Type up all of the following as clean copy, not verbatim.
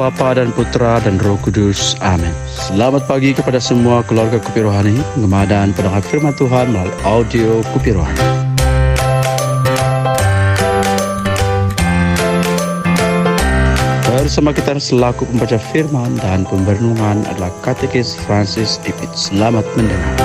Bapa dan Putra dan Roh Kudus. Amin. Selamat pagi kepada semua keluarga Kopi Rohani, penggema dan pendengar firman Tuhan melalui audio Kopi Rohani. Bersama kita selaku pembaca firman dan pemberenungan adalah Katekis Francis Ipit. Selamat mendengar.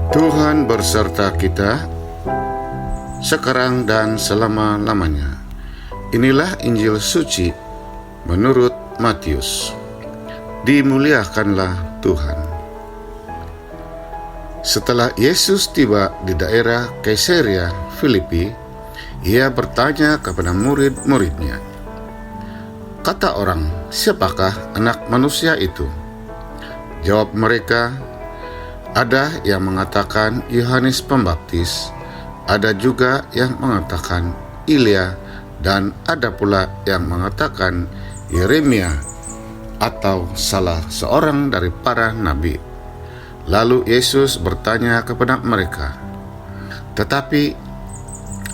Tuhan berserta kita, sekarang dan selama-lamanya. Inilah Injil suci menurut Matius. Dimuliakanlah Tuhan. Setelah Yesus tiba di daerah Kaisarea Filipi, ia bertanya kepada murid-muridnya, "Kata orang, siapakah anak manusia itu?" Jawab mereka, "Ada yang mengatakan Yohanes Pembaptis, ada juga yang mengatakan Ilya, dan ada pula yang mengatakan Yeremia atau salah seorang dari para nabi." Lalu Yesus bertanya kepada mereka, "Tetapi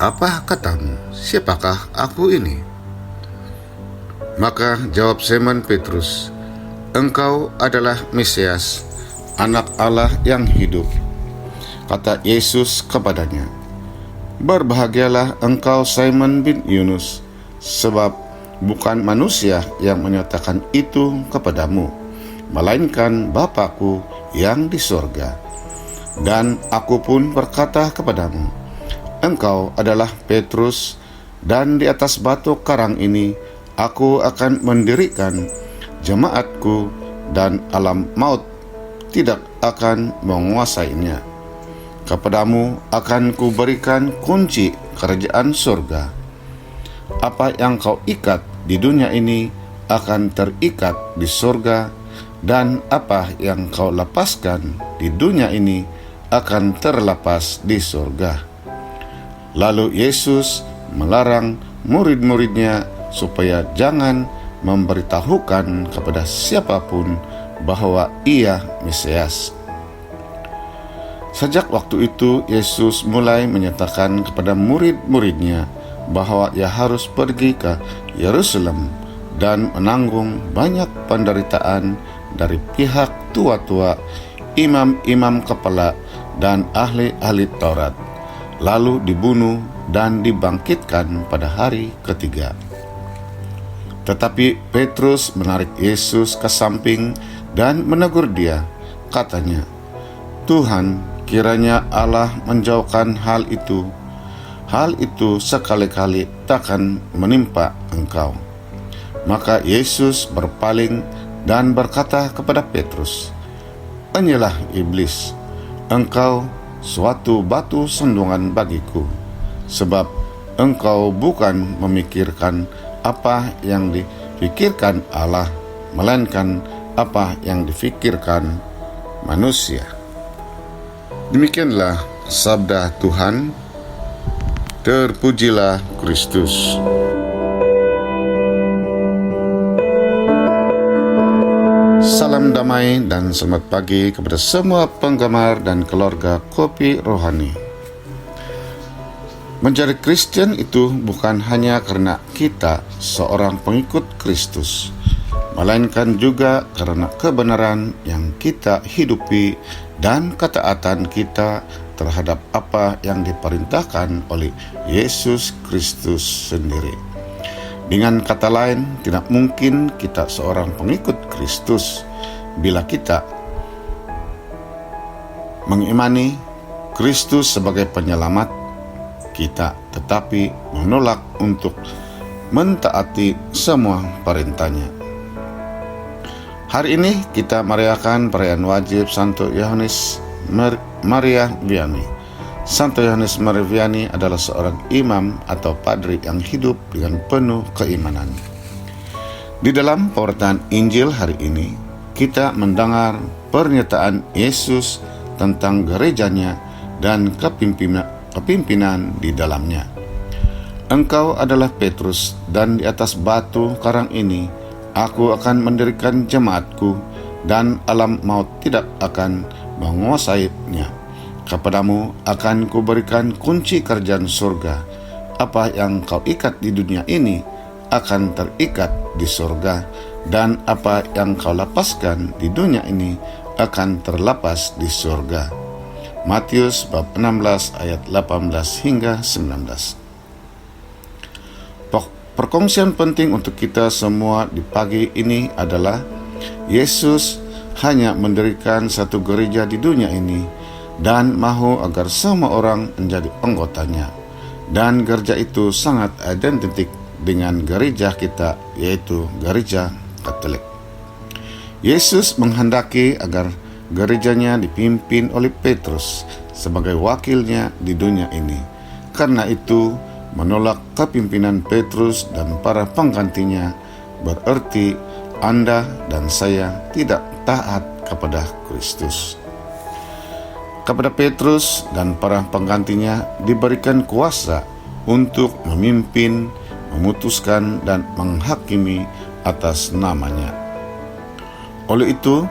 apa katamu, siapakah aku ini?" Maka jawab Simon Petrus, "Engkau adalah Mesias, Anak Allah yang hidup." Kata Yesus kepadanya, "Berbahagialah engkau Simon bin Yunus, sebab bukan manusia yang menyatakan itu kepadamu, melainkan Bapa-Ku yang di sorga. Dan aku pun berkata kepadamu, engkau adalah Petrus, dan di atas batu karang ini aku akan mendirikan jemaatku, dan alam maut tidak akan menguasainya. Kepadamu akan kuberikan kunci kerajaan surga. Apa yang kau ikat di dunia ini akan terikat di surga, dan apa yang kau lepaskan di dunia ini akan terlepas di surga." Lalu Yesus melarang murid-muridnya supaya jangan memberitahukan kepada siapapun bahwa ia Mesias. Sejak waktu itu Yesus mulai menyatakan kepada murid-muridnya bahwa ia harus pergi ke Yerusalem dan menanggung banyak penderitaan dari pihak tua-tua, imam-imam kepala, dan ahli-ahli Taurat, lalu dibunuh dan dibangkitkan pada hari ketiga. Tetapi Petrus menarik Yesus ke samping dan menegur dia. Katanya, "Tuhan, kiranya Allah menjauhkan hal itu sekali-kali takkan menimpa engkau." Maka Yesus berpaling dan berkata kepada Petrus, "Enyalah iblis, engkau suatu batu sandungan bagiku, sebab engkau bukan memikirkan apa yang dipikirkan Allah, melainkan apa yang difikirkan manusia." Demikianlah sabda Tuhan. Terpujilah Kristus. Salam damai dan selamat pagi kepada semua penggemar dan keluarga Kopi Rohani. Menjadi Kristen itu bukan hanya karena kita seorang pengikut Kristus, melainkan juga karena kebenaran yang kita hidupi dan ketaatan kita terhadap apa yang diperintahkan oleh Yesus Kristus sendiri. Dengan kata lain, tidak mungkin kita seorang pengikut Kristus bila kita mengimani Kristus sebagai penyelamat kita, tetapi menolak untuk mentaati semua perintahnya. Hari ini kita merayakan perayaan wajib Santo Yohanes Maria Vianney. Santo Yohanes Maria Vianney adalah seorang imam atau padri yang hidup dengan penuh keimanan. Di dalam pewartaan Injil hari ini, kita mendengar pernyataan Yesus tentang gerejanya dan kepimpinan di dalamnya. "Engkau adalah Petrus, dan di atas batu karang ini aku akan mendirikan jemaatku, dan alam maut tidak akan menguasainya. Kepadamu akan kuberikan kunci kerajaan surga. Apa yang kau ikat di dunia ini akan terikat di surga, dan apa yang kau lepaskan di dunia ini akan terlepas di surga. Matius bab 16 ayat 18 hingga 19. Perkongsian penting untuk kita semua di pagi ini adalah Yesus hanya mendirikan satu gereja di dunia ini dan mahu agar semua orang menjadi anggotanya. Dan gereja itu sangat identik dengan gereja kita, yaitu gereja Katolik. Yesus menghendaki agar gerejanya dipimpin oleh Petrus sebagai wakilnya di dunia ini. Karena itu, menolak kepimpinan Petrus dan para penggantinya berarti Anda dan saya tidak taat kepada Kristus. Kepada Petrus dan para penggantinya diberikan kuasa untuk memimpin, memutuskan, dan menghakimi atas namanya. Oleh itu,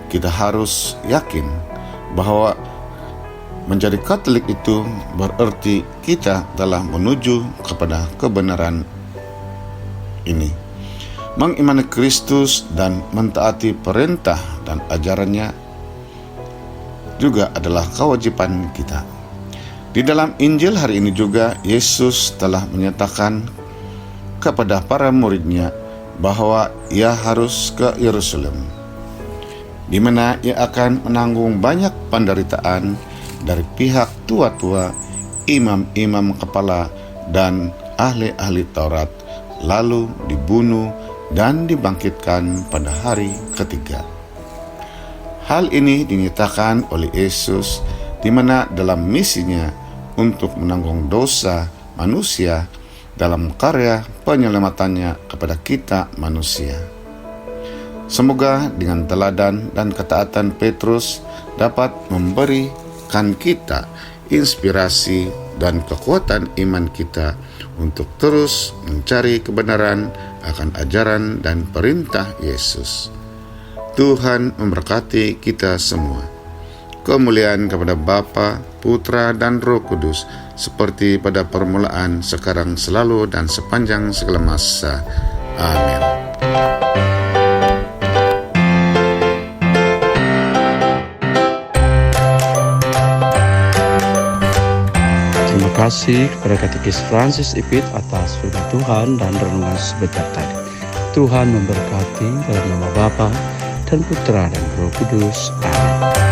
kita harus yakin bahwa menjadi Katolik itu berarti kita telah menuju kepada kebenaran ini. Mengimani Kristus dan mentaati perintah dan ajarannya juga adalah kewajiban kita. Di dalam Injil hari ini juga Yesus telah menyatakan kepada para muridnya bahwa ia harus ke Yerusalem, di mana ia akan menanggung banyak penderitaan dari pihak tua-tua, imam-imam kepala, dan ahli-ahli Taurat, lalu dibunuh dan dibangkitkan pada hari ketiga. Hal ini dinyatakan oleh Yesus, di mana dalam misinya untuk menanggung dosa manusia dalam karya penyelamatannya kepada kita manusia. Semoga dengan teladan dan ketaatan Petrus dapat memberikan kita inspirasi dan kekuatan iman kita untuk terus mencari kebenaran akan ajaran dan perintah Yesus. Tuhan memberkati kita semua. Kemuliaan kepada Bapa, Putra, dan Roh Kudus, seperti pada permulaan, sekarang, selalu, dan sepanjang segala masa. Amin. Terima kasih kepada Katekis Francis Ipit atas firman Tuhan dan renungan sebentar tadi. Tuhan memberkati dalam nama Bapa dan Putra dan Roh Kudus. Amin.